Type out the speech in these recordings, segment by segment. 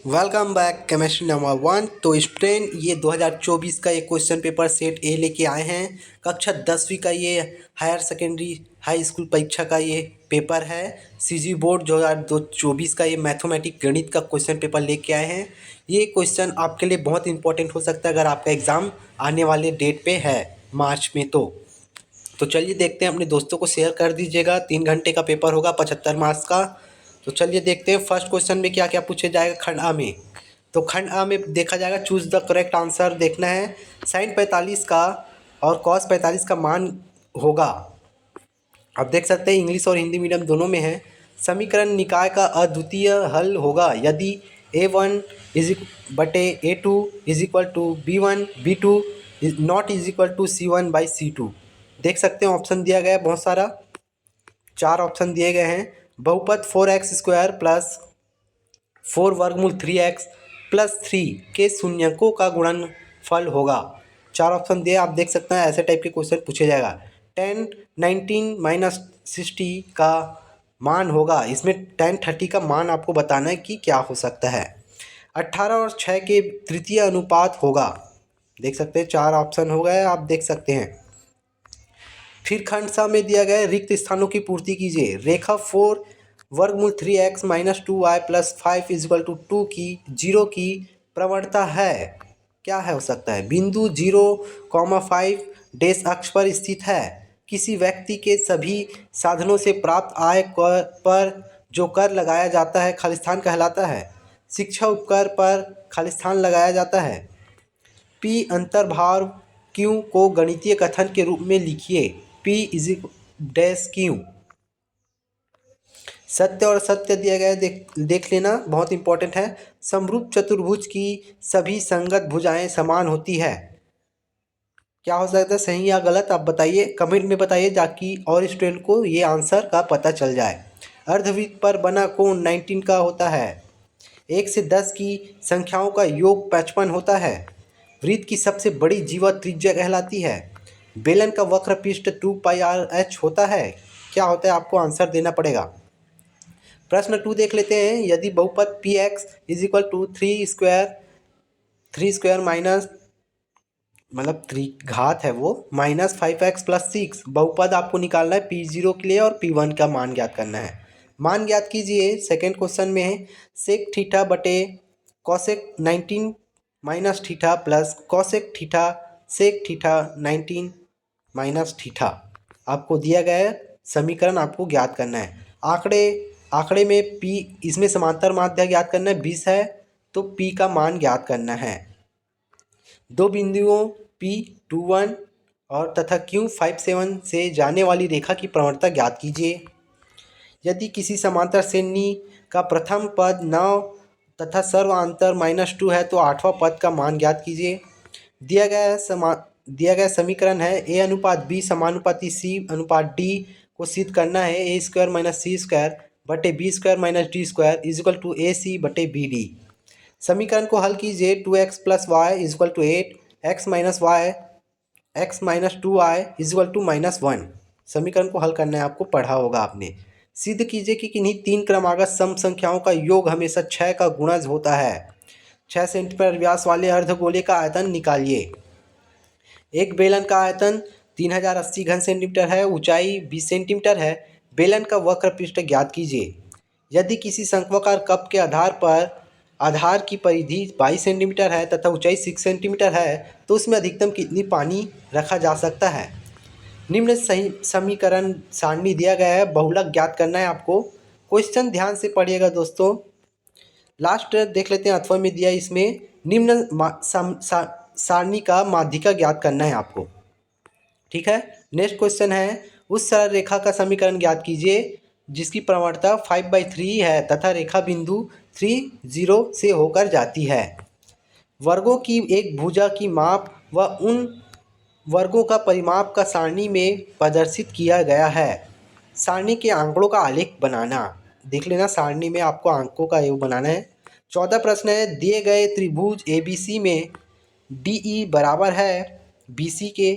Welcome back chemistry number 1। तो student ये 2024 का एक क्वेश्चन पेपर सेट ए लेके आए हैं। कक्षा 10वीं का ये हायर सेकेंडरी हाई स्कूल परीक्षा का ये पेपर है। सीजी बोर्ड 2024 का ये मैथमेटिक गणित का क्वेश्चन पेपर लेके आए हैं। ये क्वेश्चन आपके लिए बहुत इंपॉर्टेंट हो सकता है अगर आपका एग्ज़ाम आने वाले डेट पे है मार्च में। तो चलिए देखते हैं, अपने दोस्तों को शेयर कर दीजिएगा। 3 घंटे का पेपर होगा, 75 मार्क्स का। तो चलिए देखते हैं फर्स्ट क्वेश्चन में क्या क्या पूछे जाएगा खंड आ में। तो खंड आ में देखा जाएगा, चूज द करेक्ट आंसर देखना है। साइन 45 का और कॉस 45 का मान होगा। आप देख सकते हैं इंग्लिश और हिंदी मीडियम दोनों में है। समीकरण निकाय का अद्वितीय हल होगा यदि A1 इज बटे A2 is equal to B1 B2 not is equal to C1 by C2। देख सकते हैं ऑप्शन दिया गया है बहुत सारा, 4 ऑप्शन दिए गए हैं। बहुपद 4x स्क्वायर प्लस 4 वर्गमूल 3x प्लस 3 के शून्यकों का गुणनफल होगा। 4 ऑप्शन दिए, आप देख सकते हैं ऐसे टाइप के क्वेश्चन पूछे जाएगा। 10 19 माइनस 60 का मान होगा। इसमें 10 30 का मान आपको बताना है कि क्या हो सकता है। 18 और 6 के तृतीय अनुपात होगा। देख सकते हैं 4 ऑप्शन हो गए, आप देख सकते हैं। फिर खंड सा में दिया गया है रिक्त स्थानों की पूर्ति कीजिए। रेखा 4 वर्गमूल 3x minus 2y plus 5 equal to 2 की 0 की प्रवणता है। क्या है हो सकता है? बिंदु 0,5 डेश अक्ष पर स्थित है। किसी व्यक्ति के सभी साधनों से प्राप्त आय पर जो कर लगाया जाता है खालिस्तान कहलाता है। शिक्षा उपकर पर खालिस्तान लगाया जाता है। पी अंतर्भाव क्यू को गणितीय कथन के रूप में लिखिए। P is dash Q. सत्य और सत्य दिया गया है, देख लेना, बहुत इंपॉर्टेंट है। समरूप चतुर्भुज की सभी संगत भुजाएं समान होती है। क्या हो सकता है सही या गलत, आप बताइए, कमेंट में बताइए ताकि और स्टूडेंट को ये आंसर का पता चल जाए। अर्धवृत्त पर बना कोण 19 का होता है। 1 से 10 की संख्याओं का योग 55 होता है। वृत्त की सबसे बड़ी जीवा त्रिज्या कहलाती है। बेलन का वक्र पृष्ठ 2πr/h होता है। क्या होता है आपको आंसर देना पड़ेगा। प्रश्न 2 देख लेते हैं। यदि बहुपद px is equal to 3 square minus मतलब 3 घात है वो माइनस 5x प्लस 6, बहुपद आपको निकालना है P0 के लिए और P1 का मान ज्ञात करना है। मान ज्ञात कीजिए। सेकेंड क्वेश्चन में है सेक थीटा बटे cosec 19 minus theta plus cosec theta sec theta 19 minus theta आपको दिया गया है। समीकरण आपको ज्ञात करना है। आंकड़े में P, इसमें समांतर माध्य ज्ञात करना है 20 है, तो P का मान ज्ञात करना है। दो बिंदुओं P21 और तथा Q57 से जाने वाली रेखा की प्रवणता ज्ञात कीजिए। यदि किसी समांतर श्रेणी का प्रथम पद 9 तथा सर्वांतर -2 है तो 8वां पद का मान ज्ञात कीजिए। दिया गया समीकरण है A अनुपात B समानुपाती C अनुपात D को सिद्ध करना है। A square minus c square बटे B square minus d square is equal to AC बटे BD। समीकरण को हल कीजिए। 2x plus y is equal to 8, x minus 2y is equal to -1। समीकरण को हल करना है, आपको पढ़ा होगा आपने। सिद्ध कीजिए कि किन्हीं 3 क्रमागत सम संख्याओं का योग हमेशा 6 का गुणज होता है। 6 सेंटीमीटर व्यास वाले अर्धगोले का आयतन निकालिए। एक बेलन का आयतन 3080 घन सेंटीमीटर है, ऊंचाई 20 सेंटीमीटर है। बेलन का वक्र पृष्ठ ज्ञात कीजिए। यदि किसी शंक्वाकार कप के आधार की परिधि 22 सेंटीमीटर है तथा ऊंचाई 6 सेंटीमीटर है तो उसमें अधिकतम कितनी पानी रखा जा सकता है। निम्न सही समीकरण सारणी दिया गया है, बहुलक ज्ञात करना है आपको। क्वेश्चन ध्यान से पढ़िएगा दोस्तों। लास्ट देख लेते हैं अथवा में दिया, इसमें निम्न सारणी का माध्यिका ज्ञात करना है आपको। ठीक है। नेक्स्ट क्वेश्चन है उस सरल रेखा का समीकरण ज्ञात कीजिए जिसकी प्रवणता 5/3 है तथा रेखा बिंदु 30 से होकर जाती है। वर्गों की एक भुजा की माप व उन वर्गों का परिमाप का सारणी में प्रदर्शित किया गया है। सारणी के आंकड़ों का आलेख बनाना। देख लेना, सारणी में आपको अंकों का योग बनाना है। 14 प्रश्न है। दिए गए त्रिभुज ABC में DE बराबर है BC के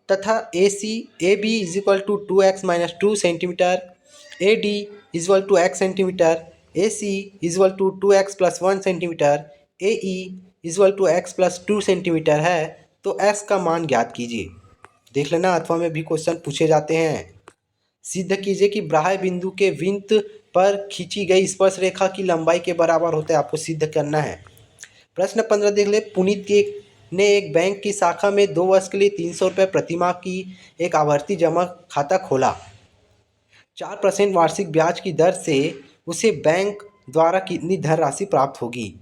तथा AB is equal to 2x minus 2 centimetre, AD is equal to x centimetre, AC is equal to 2x plus 1 centimetre, AE is equal to x plus 2 centimetre है, तो S का मान ज्ञात कीजिए। देख लेना, अथवा में भी क्वेश्चन पूछे जाते हैं। सिद्ध कीजिए कि बाह्य बिंदु के विंत पर खींची गई स्पर्श रेखा की लंबाई के बराबर होता है, आपको सिद्ध करना है। प्रश्न 15 देख ले, पुनीत ने एक बैंक की शाखा में 2 वर्ष के लिए 300 रुपये प्रतिमाह की एक आवर्ती जमा खाता खोला। 4% वार्षिक ब्याज की दर से उसे बैंक द्वारा कितनी धनराशि प्राप्त होगी।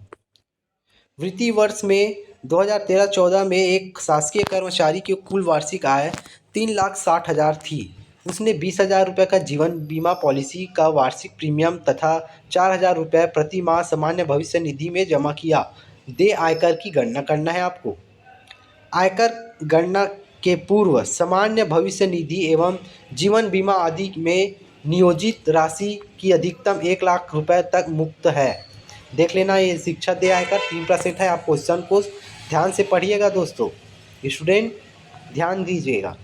वित्तीय वर्ष में 2013-14 में एक शासकीय कर्मचारी की कुल वार्षिक आय 3,60,000 थी। उसने 20,000 रुपये का जीवन बीमा पॉलिसी का वार्षिक प्रीमियम तथा 4,000 रुपये प्रति माह सामान्य भविष्य निधि में जमा किया। दे आयकर की गणना करना है आपको। आयकर गणना के पूर्व सामान्य भविष्य निधि एवं जीवन बीमा आदि में नियोजित राशि की अधिकतम 1 लाख रुपए तक मुक्त है। देख लेना, ये शिक्षा दे आयकर 3% है। आप क्वेश्चन को ध्यान से पढ़िएगा दोस्तों, स्टूडेंट ध्यान दीजिएगा।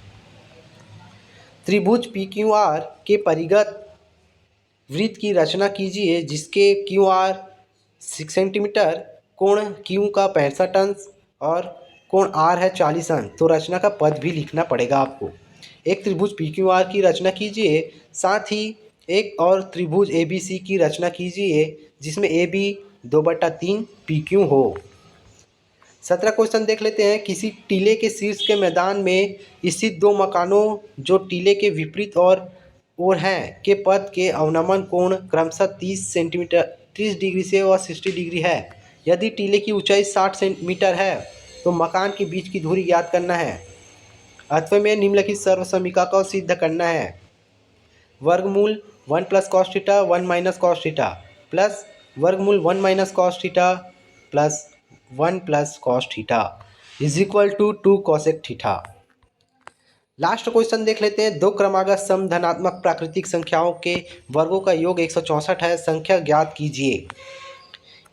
त्रिभुज PQR के परिगत वृत्त की रचना कीजिए जिसके QR 6 सेंटीमीटर, कोण Q का 65 अंश और कोण R है 40 अंश। तो रचना का पद भी लिखना पड़ेगा आपको। एक त्रिभुज PQR की रचना कीजिए, साथ ही एक और त्रिभुज ABC की रचना कीजिए जिसमें AB 2/3 PQ हो। 17 क्वेश्चन देख लेते हैं। किसी टीले के शीर्ष के मैदान में स्थित 2 मकानों जो टीले के विपरीत ओर हैं के पथ के अवनमन कोण क्रमशः 30 डिग्री से और 60 डिग्री है। यदि टीले की ऊंचाई 60 सेंटीमीटर है तो मकान के बीच की दूरी ज्ञात करना है। अथवा में निम्नलिखित सर्वसमीका को सिद्ध करना है। वर्गमूल 1 plus cos theta 1 minus cos theta plus वर्गमूल 1 minus cos theta plus 1 plus cos theta is equal to 2 cosec theta. Last question देख लेते हैं। 2 क्रमागत सम धनात्मक प्राकृतिक संख्याओं के वर्गों का योग 164 है। संख्या ज्ञात कीजिए।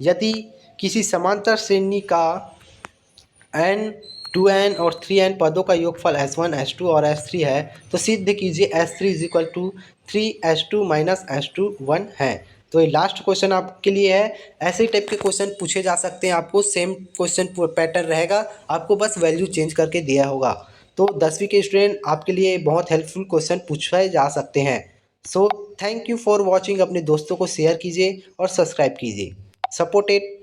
यदि किसी समांतर श्रेणी का n 2n और 3n पदों का योगफल S1 S2 और S3 है तो सिद्ध कीजिए S3 is equal to 3S2 minus S2 1 है। तो ये लास्ट क्वेश्चन आपके लिए है। ऐसे टाइप के क्वेश्चन पूछे जा सकते हैं, आपको सेम क्वेश्चन पैटर्न रहेगा, आपको बस वैल्यू चेंज करके दिया होगा। तो 10वीं के स्टूडेंट आपके लिए बहुत हेल्पफुल क्वेश्चन पूछे जा सकते हैं। So thank you for watching. अपने दोस्तों को शेयर कीजिए और सब्सक्राइब कीजिए। सपोर्टेड